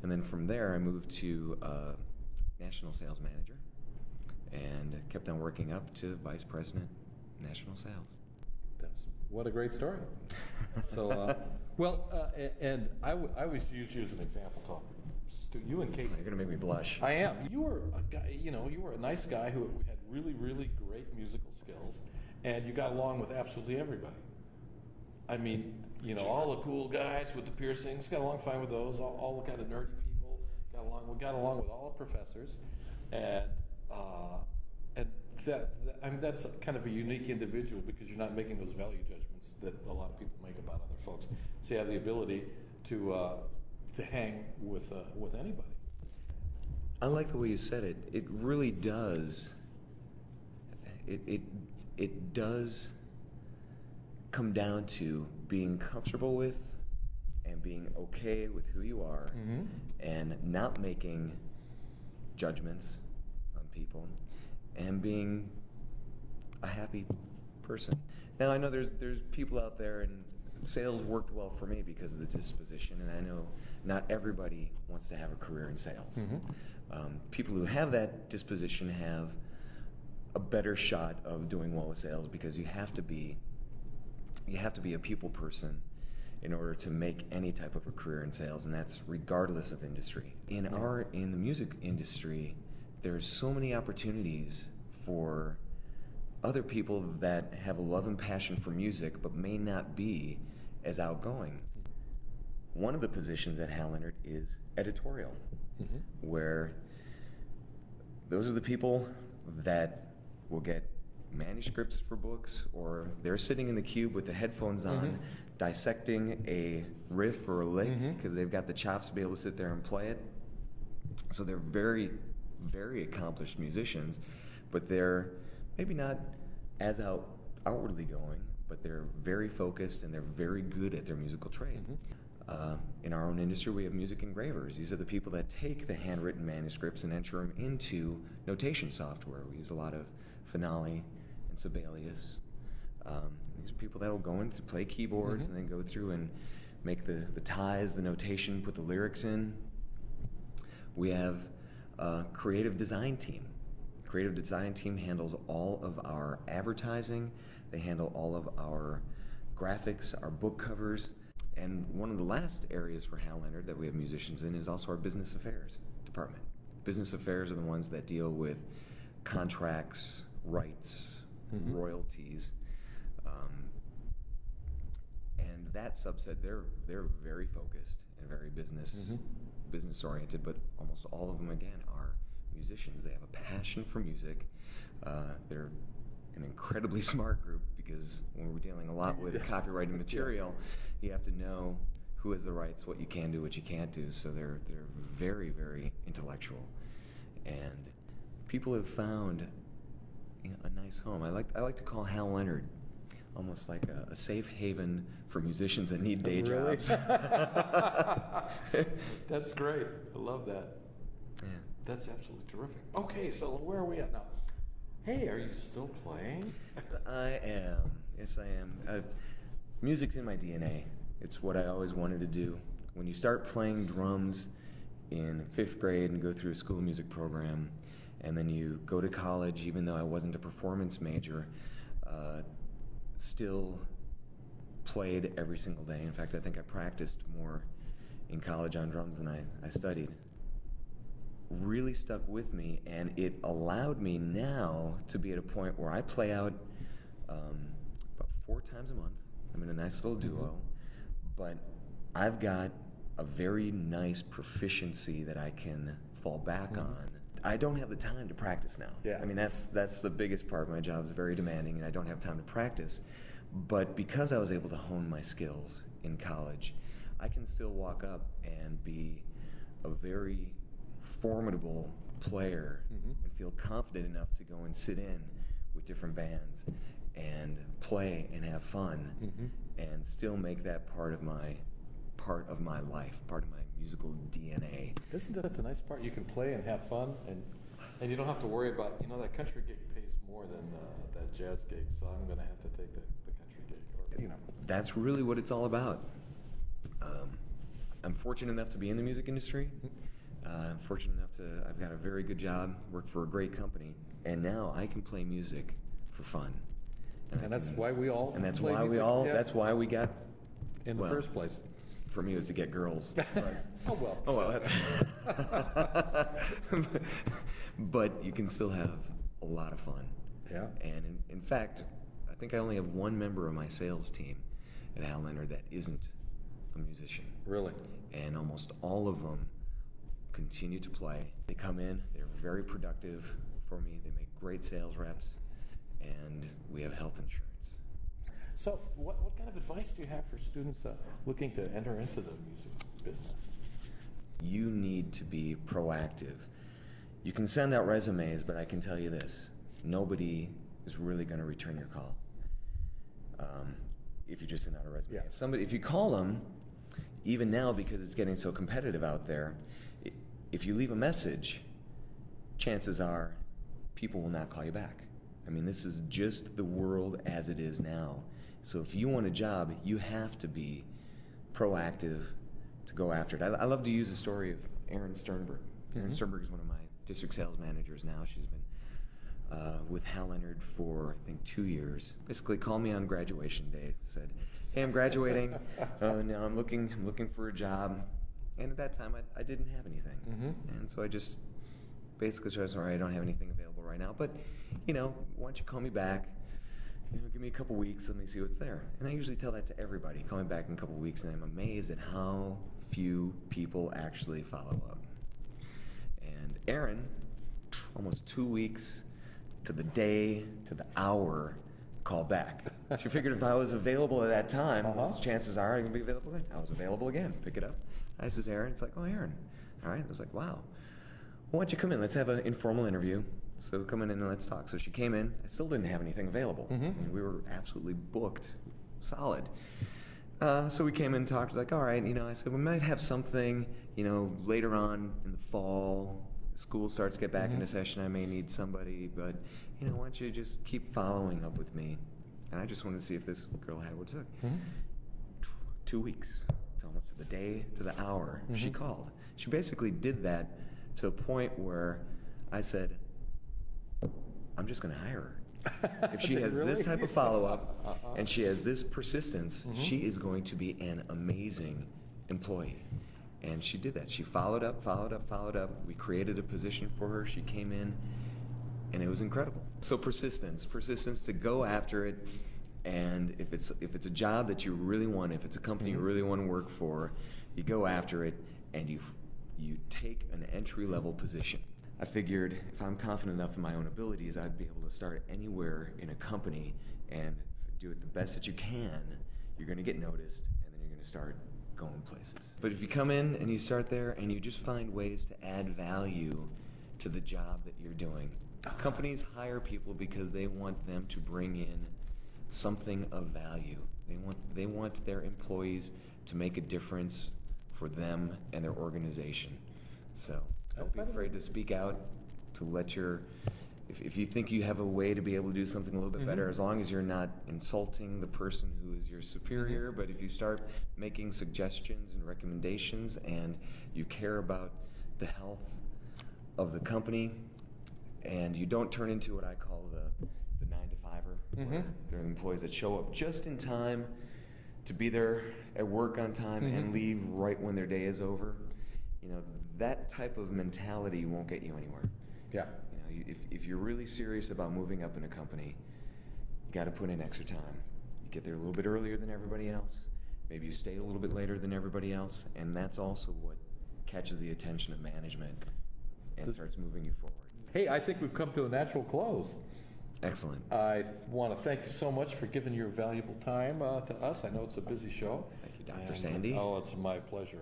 And then from there, I moved to national sales manager and kept on working up to vice president, national sales. What a great story. So, and I always use you as an example, Tom. You and Casey. You're going to make me blush. I am. You were a guy, you were a nice guy who had really, really great musical skills, and you got along with absolutely everybody. I mean, all the cool guys with the piercings, got along fine with those, all the kind of nerdy people, we got along with all the professors, and that's kind of a unique individual because you're not making those value judgments that a lot of people make about other folks. So you have the ability to hang with anybody. I like the way you said it. It really does. It does come down to being comfortable with and being okay with who you are, and not making judgments on people, and being a happy person. Now, I know there's people out there, and sales worked well for me because of the disposition, and I know not everybody wants to have a career in sales. People who have that disposition have a better shot of doing well with sales because you have to be a people person in order to make any type of a career in sales, and that's regardless of industry. In the music industry, there's so many opportunities for other people that have a love and passion for music but may not be as outgoing. One of the positions at Hal Leonard is editorial, where those are the people that will get manuscripts for books, or they're sitting in the cube with the headphones on, dissecting a riff or a lick because they've got the chops to be able to sit there and play it. So they're very, very accomplished musicians, but they're maybe not as outwardly going, but they're very focused and they're very good at their musical trade. In our own industry, we have music engravers. These are the people that take the handwritten manuscripts and enter them into notation software. We use a lot of Finale and Sibelius. These are people that will go in to play keyboards and then go through and make the ties, the notation, put the lyrics in. We have a creative design team. Creative design team handles all of our advertising. They handle all of our graphics, our book covers. And one of the last areas for Hal Leonard that we have musicians in is also our business affairs department. Business affairs are the ones that deal with contracts, rights, royalties. And that subset, they're very focused and very business oriented, but almost all of them, again, are musicians. They have a passion for music. They're an incredibly smart group because when we're dealing a lot with copyrighted material, you have to know who has the rights, what you can do, what you can't do. So they're very, very intellectual, and people have found a nice home. I like to call Hal Leonard almost like a safe haven for musicians that need day jobs. That's great. I love that. Yeah. That's absolutely terrific. Okay, so where are we at now? Hey, are you still playing? I am. Yes, I am. Music's in my DNA. It's what I always wanted to do. When you start playing drums in 5th grade and go through a school music program, and then you go to college, even though I wasn't a performance major, still played every single day. In fact, I think I practiced more in college on drums than I studied. Really stuck with me, and it allowed me now to be at a point where I play out about 4 times a month. I'm in a nice little duo, but I've got a very nice proficiency that I can fall back on. I don't have the time to practice now. I mean, that's the biggest part. My job is very demanding, and I don't have time to practice. But because I was able to hone my skills in college, I can still walk up and be a very formidable player and feel confident enough to go and sit in with different bands and play and have fun and still make that part of my life, part of my musical DNA. Isn't that the nice part? You can play and have fun, and you don't have to worry about, that country gig pays more than that jazz gig, so I'm going to have to take the country gig. Or, That's really what it's all about. I'm fortunate enough to be in the music industry. I'm fortunate enough I've got a very good job, work for a great company, and now I can play music for fun. And that's why we all And that's play why music. that's why we got, in the first place. For me, it was to get girls. But, Oh well. That's. But you can still have a lot of fun. Yeah. And in fact, I think I only have one member of my sales team at Hal Leonard that isn't a musician. Really? And almost all of them continue to play. They come in, they're very productive for me, they make great sales reps, and we have health insurance. So what kind of advice do you have for students looking to enter into the music business? You need to be proactive. You can send out resumes, but I can tell you this, nobody is really going to return your call if you just send out a resume. Yeah. If you call them, even now because it's getting so competitive out there, if you leave a message, chances are people will not call you back. I mean, this is just the world as it is now. So if you want a job, you have to be proactive to go after it. I love to use the story of Erin Sternberg. Mm-hmm. Erin Sternberg is one of my district sales managers now. She's been with Hal Leonard for, I think, 2 years. Basically called me on graduation day, said, hey, I'm graduating, now I'm looking for a job. And at that time, I didn't have anything. Mm-hmm. And so I just basically said, sorry, I don't have anything available right now, but, why don't you call me back? Give me a couple weeks, let me see what's there. And I usually tell that to everybody, call me back in a couple weeks, and I'm amazed at how few people actually follow up. And Erin, almost 2 weeks to the day, to the hour, called back. She figured if I was available at that time, chances are I'm going to be available again. I was available again. Pick it up. I says, Erin. It's like, oh, Erin. All right. I was like, wow. Well, why don't you come in? Let's have an informal interview. So come in and let's talk. So she came in. I still didn't have anything available. Mm-hmm. I mean, we were absolutely booked, solid. So we came in and talked. Like, all right, I said, we might have something, later on in the fall. School starts to get back into session. I may need somebody, but, why don't you just keep following up with me? And I just wanted to see if this girl had what it took. 2 weeks. It's almost to the day, to the hour. She called. She basically did that to a point where I said, I'm just going to hire her. If she has this type of follow-up and she has this persistence, she is going to be an amazing employee. And she did that. She followed up. We created a position for her. She came in, and it was incredible. So persistence to go after it. And if it's a job that you really want, if it's a company you really want to work for, you go after it, and you take an entry-level position. I figured if I'm confident enough in my own abilities, I'd be able to start anywhere in a company and do it the best that you can. You're going to get noticed, and then you're going to start going places. But if you come in and you start there and you just find ways to add value to the job that you're doing. Companies hire people because they want them to bring in something of value. They want their employees to make a difference for them and their organization. So don't be afraid to speak out, to let if you think you have a way to be able to do something a little bit better, as long as you're not insulting the person who is your superior, but if you start making suggestions and recommendations and you care about the health of the company, and you don't turn into what I call the 9-to-5er, where they're the employees that show up just in time to be there at work on time and leave right when their day is over. That type of mentality won't get you anywhere. Yeah. If you're really serious about moving up in a company, you got to put in extra time. You get there a little bit earlier than everybody else. Maybe you stay a little bit later than everybody else, and that's also what catches the attention of management and starts moving you forward. Hey, I think we've come to a natural close. Excellent. I want to thank you so much for giving your valuable time to us. I know it's a busy show. Thank you, Dr. Sandy. Oh, it's my pleasure.